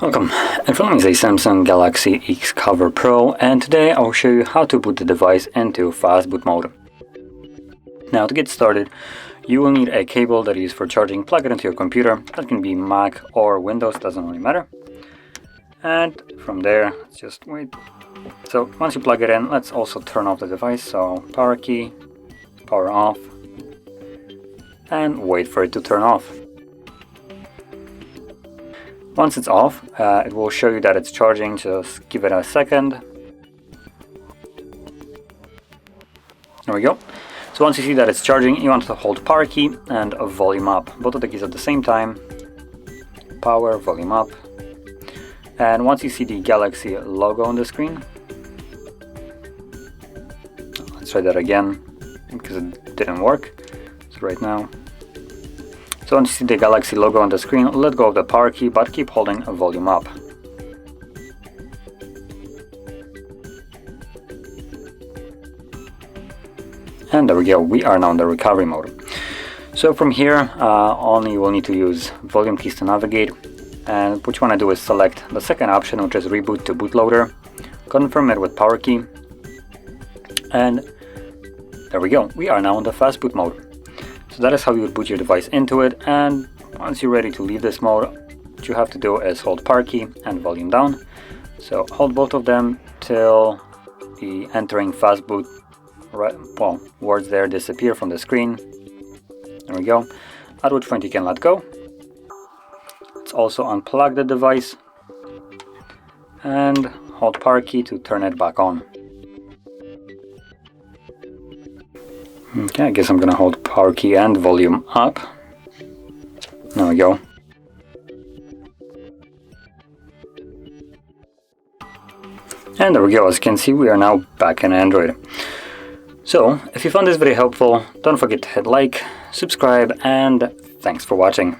Welcome, in front of me is a Samsung Galaxy XCover Pro, and today I'll show you how to boot the device into Fastboot mode. Now, to get started, you will need a cable that is for charging. Plug it into your computer. That can be Mac or Windows, doesn't really matter. And from there, let's just wait. So once you plug it in, let's also turn off the device. So power key, power off, and wait for it to turn off. Once it's off, it will show you that it's charging. Just give it a second. There we go. So once you see that it's charging, you want to hold power key and volume up. Both of the keys at the same time. Power, volume up. And once you see the Galaxy logo on the screen, let's try that again because it didn't work. So right now. So once you see the Galaxy logo on the screen, let go of the power key, but keep holding volume up. And there we go, we are now in the recovery mode. So from here on, you will need to use volume keys to navigate. And what you want to do is select the second option, which is reboot to bootloader. Confirm it with power key. And there we go, we are now in the Fastboot mode. So that is how you would boot your device into it, and once you're ready to leave this mode, what you have to do is hold power key and volume down. So hold both of them till the entering Fastboot words there disappear from the screen. There we go, at which point you can let go. Let's also unplug the device and hold power key to turn it back on. Okay, I guess I'm gonna hold power key and volume up. There we go. And there we go, as you can see, we are now back in Android. So, if you found this video helpful, don't forget to hit like, subscribe, and thanks for watching.